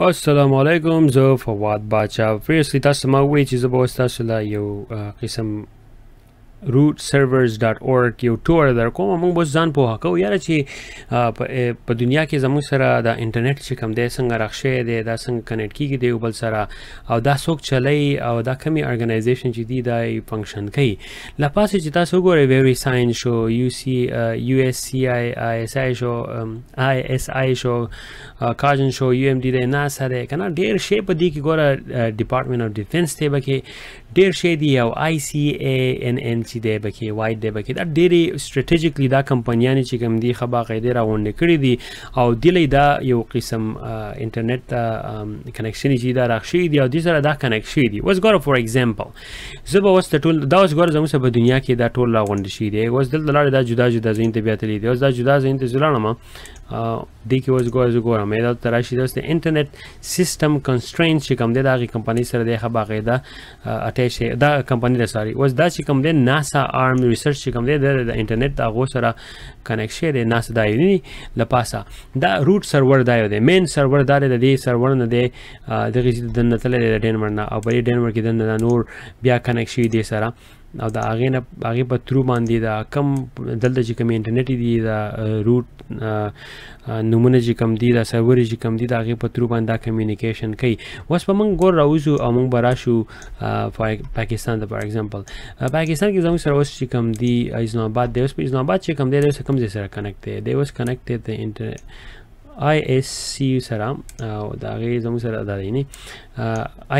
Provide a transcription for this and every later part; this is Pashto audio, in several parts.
السلام علیکم، زه فواد باچا. پریسلی تاسو ما وی چې زه به اوس تاسو له یو قسم rootservers.org یو ټور در کوم. موږ به ځان پوهه کوو یاره چې په دنیا کې زموږ سره د انټرنیټ چې کوم دی څنګه راښه دی، دا څنګه کنیکټ کیږي د یو بل سره، او دا څوک چلی، او دا کمی ارګنایزیشن چې دی دا فنکشن کوي. له پاسه چې تاسو وګورئ ویری ساين شو، USCISI شو، ISI شو، کاجن شو، UMD دی، ناسا دی، کنه ډیر شی په دې کې ګوره. ډپارټمنټ اف ډیفنس دی بکې ډیر شی دی، او ICANN چې دی بکې وایډ دی بکې. دا ډېرې سټریټیجیکلی دا کمپنیانې چې کوم دي ښه باقاعدې راغونډې کړي دي، او دلی دا یو قسم انټرنیټ کنیکشن چې دا راښوي دي، او دې سره دا کنیکټ شوي دي. اوس ګوره فور ایگزامپل زه به اوس د ټول دا اوس ګوره زموږ سره په دنیا کې دا ټول راغونډ شوي دي. اوس دلته لاړې دا جدا جدا ځایونو ته بیا تللي دي. اوس دا جدا ځایونو ته زه لاړم، دې کې اوس ګوره زه ګورم دلته راشي دا اوس د انټرنیټ سیسټم کنسټرینټ چې کوم دی د هغې کمپنۍ سره دی ښه باقاعده اټیچ دی، دا کمپنۍ ده ساري. اوس دا چې کوم دی ناسا آرم ریسرچ چې کوم دی د انټرنیټ د هغو سره کنیکټ شوی دی. ناسا دا یو له پاسه دا روټ سرور دا یو دی، مین سرور دا دی. د دې سرور نه دی دغې چې دننه تللی دی د ډینمر نه، او په دې ډینمر کې دننه نور بیا کنیکټ شوي دی سره، او د هغې نه هغې په ترو باندې دا کم دلته چې کوم انټرنیټ دي دا روټ نومونه چې کوم دي، دا سرور چې کوم دي، د هغې په ترو باندې دا کمیونیکیشن کوي. اوس به موږ ګور راوځو او موږ به راشو پاکستان ته. فار ایگزامپل پاکستان کې زموږ سره اوس چې کوم دي اسلام آباد دی. اوس په اسلام آباد چې کوم دی اوس کوم ځای سره کنیکټ دی؟ دی اوس کنیکټ دی د ISC سره، او د هغې زموږ سره دا دی نه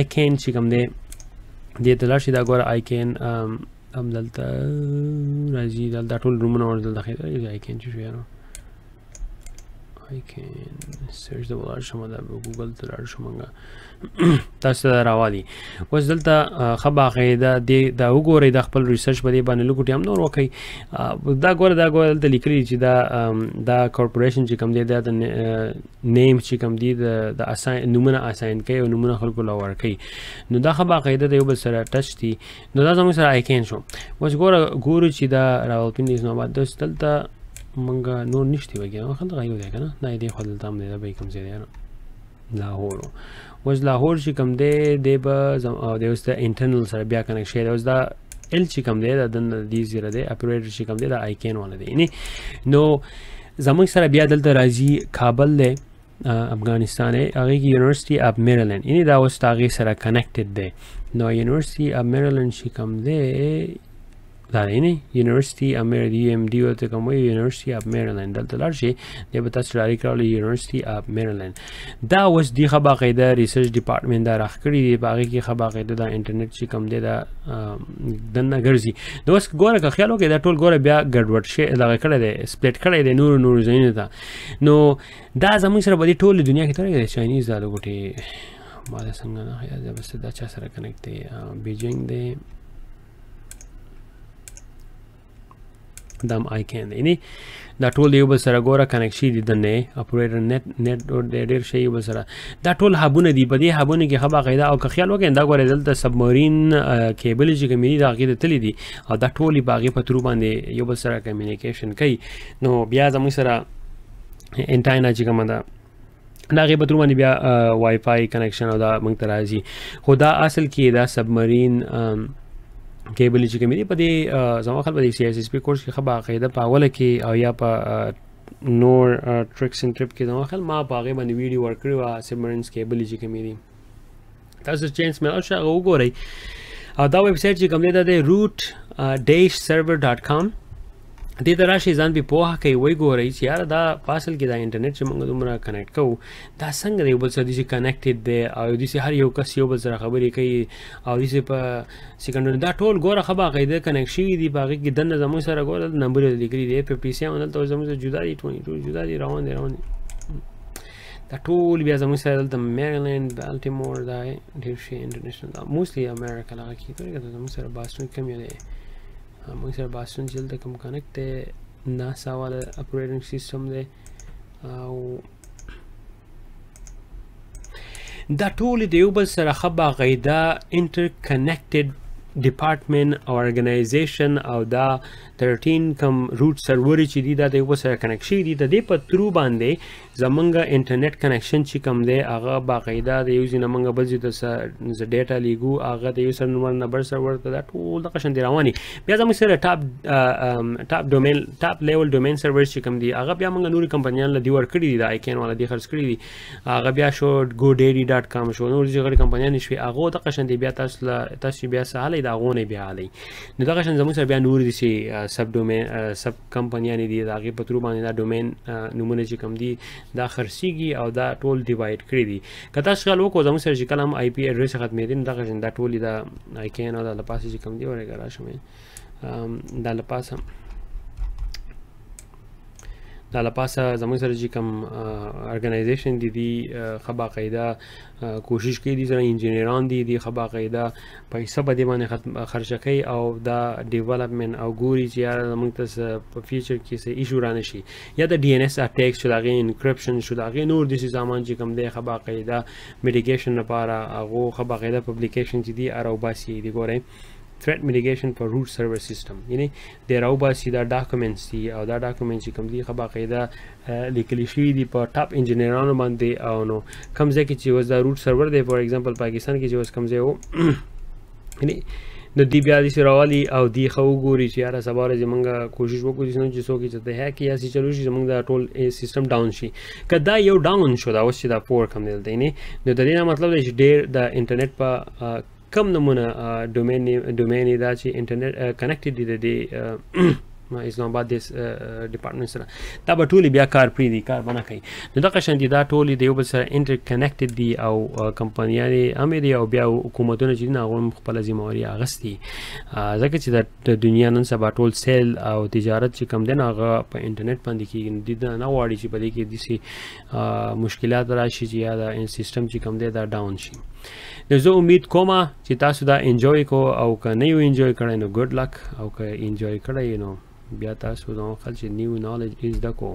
ICANN چې کوم دی دې ته لاړ شي. دا ګوره ICANN هم دلته راځي، دا ټول رومونه ور دلته ښایي. ICANN چې شو یاره ICANN سرچ د ولاړ شم، دا ګوګل ته لاړ شم، تاسو ته راوالي. اوس دلته ښه باقاعده دا وګورئ، د خپل ریسرچ په دې باندې لږ هم نور وکړئ. دا ګوره دلته لیکلي چې دا کارپوریشن چې کوم دی دا د نیم چې کوم دي د نومونه اساین کوي او نومونه خلکو له ورکوي. نو دا ښه باقاعده د یو بل سره ټچ دي. نو دا زموږ سره ICANN شو. اوس ګورو چې دا راولپنډي اسلام آباد اوس دلته مونږ نور نشته وګیا خلک یو دی کنه، دا دې خو دلته هم دی، دا به کوم ځای دی لاهور. اوس لاهور چې کوم دی دی به د اوس د انټرنل سره بیا کنیکټ شوی دی. اوس دا ال چې کوم دی دا د دې زیره دی اپریټر چې کوم دی دا ICANN والا دی. نو زموږ سره بیا دلته راځي کابل دی افغانستان دی، هغې کې یونیورسټي اف میریلینډ، یعنې دا اوس د هغې سره کنیکټډ دی. نو یونیورسټي اف میریلینډ چې کوم دی دا دی نه یونیورسټي اف میریلینډ UMD ورته کوم وایي یونیورسټي اف میریلینډ. دلته لاړ شي دی به تاسو ډایرکټ راولي یونیورسټي اف میریلینډ. دا اوس دی ښه باقاعده ریسرچ ډپارټمنټ دا راښکړي دي، په هغې کې ښه باقاعده دا انټرنیټ چې کوم دی دا دننه ګرځي. نو اوس ګوره که خیال وکړئ دا ټول ګوره بیا ګډوډ شی دغه کړی دی، سپلیټ کړی دی نورو ځایونو ته. نو دا زموږ سره به دې ټولې دنیا کې ترې دی چاینیز دا لګوټې ما دا څنګه نه خیال دی بس دا چا سره کنیکټ دی بیجینګ دی دام ICANN دی. دا ټول یو بل سره ګوره کنیکټ شي دي دننه اپریټر نت ډېر شی یو بل سره. دا ټول هبونه دي، په دې هبونه کې ښه باقاعده او که خیال وکړئ دا ګوره دلته سبمرین کیبل چې کوم دي د هغې ته تللي دي، او دا ټول یې په هغې په ترو باندې یو بل سره کمیونیکیشن کوي. نو بیا زموږ سره انټاینا چې کومه ده د هغې په ترو باندې بیا وای فای کنیکشن او دا موږ ته راځي. خو دا اصل کې دا سبمرین کیبل چې کوم دی په دې زما خیال په دې CISSP کورس کې ښه باقاعده په اوله کې او یا په نور ټریکس اینډ ټریپ کې زما خیال ما په هغې باندې ویډیو ورکړې وه سبمرینز کیبل چې کوم دي. تاسو چانس میلاو شي هغه وګورئ. او دا ویب سایټ چې کوم دی دا دی root-server.com. دې ته راشئ ځان پې پوهه کوئ، وایي ګورئ چې یاره دا په اصل کې دا انټرنیټ چې موږ دومره کنیکټ کوو دا څنګه دی یو بل سره داسې کنیکټډ دی، او داسې هر یو کس یو بل سره خبرې کوي، او داسې په سیکنډونو دا ټول ګوره ښه باقاعده کنیکټ شوي دي. په هغې کې دننه زموږ سره ګوره نمبر یې لیکلي دی 57 دلته زموږ سره جدا دي 22 جدا دي روان دي دا ټول بیا زموږ سره دلته میریلینډ بالټیمور دا ډېر شي انټرنیشنل دا موسټلی امریکا هغه کې زموږ سره باستون کم یو دی، موږ سره باستون چې دلته کوم کنیکټ دی ناسا والا اپریټنګ سیسټم دی، او دا ټول د یو بل سره ښه باقاعده انټر کنیکټډ ډپارټمنټ او ارګنایزیشن او دا 13 کم روټ سرور چې دی دا د یو سره کنیکټ شي دي د دې په ترو باندې زمونږ انټرنیټ کنیکشن چې کم دی هغه باقاعده د یو ځای نه موږ بل ځای ته ډیټا لیږو هغه د یو سرور نه بل سرور ته دا ټول دغه شان دي رواني بیا زموږ سره ټاپ لیول ډومین سرور چې کم دي هغه بیا موږ نورې کمپنیان له دی ورکړي دي د آیکن والا دی خرڅ کړي دي هغه بیا شو godaddy.com شو نور ځای کمپنیان شوي هغه دغه شان دي بیا تاسو بیا سهاله دا غونه بیا علي نو دغه شان زموږ سره بیا نور دي چې سب ډومین سب کمپنیان دي دا هغه په ترو باندې دا ډومین نمونه چې کم دي دا خرڅيږي او دا ټول ډیوایډ کړی دي کته شغل وکړو زموږ سره چې کلم آی پی ایډریس ختمې دي دغه شان دا ټول دا آیکن او دا لپاسه چې کم دي ورګه راشمه دا لپاسه دا لپاسه زموږ سره چې کوم ارګنایزیشن دي خبا قاعده کوشش کوي دي سره انجینران دي خبا قاعده پیسې په دې باندې خرچ کوي او دا ډیولپمنٹ او ګوري چې زموږ ته په فیوچر کې څه ایشو رانه شي یا د DNS اٹیک شو دا غي انکرپشن شو دا غي نور د سامان چې کوم دی خبا قاعده میډیکیشن لپاره هغه خبا قاعده پبلیکیشن چې دي او باسي دي ګورئ threat mitigation for root server system یعنی د راوباسي دا ډاکومنټس دي او دا ډاکومنټ چې کوم دي خبا قاعده لیکل شوی دي په ټاپ انجینرانو باندې او نو کوم ځای کې چې وز دا روټ سرور دی فور ایگزامپل پاکستان کې چې وز کوم ځای وو یعنی د دې بیا د سراوالي او دی خو ګوري چې یاره سباره زمونږه کوشش وکړو چې څوک چې ته هک یا چې چلو شي زمونږ دا ټول سیستم ډاون شي کدا یو ډاون شو دا اوس چې دا پور کم دی نه نو د دې مطلب دی چې ډیر د انټرنیټ په کم نمونه ډومین دا چې انټرنیټ کنیکټډ دي د اسلام آباد د ډپارټمنټ سره دا به ټول بیا کار پری دي کار بنا کوي نو دغه شان دي دا ټول د یو بل سره انټر کنیکټډ دي او کمپنیانې امریکا او بیا حکومتونه چې نه غوړم خپل ذمہواری اغستی ځکه چې د دنیا نن سبا ټول سیل او تجارت چې کم دي هغه په انټرنیټ باندې کیږي د نه واړي چې په دې کې دي مشکلات راشي چې یا دا سیستم چې کم دی دا ډاون شي نو زه امید کوم چې تاسو دا انجوای کو او که نه یو انجوای کړئ نو ګډ لک او که انجوای کړئ نو بیا تاسو نو خل چې نیو نالج از دا کو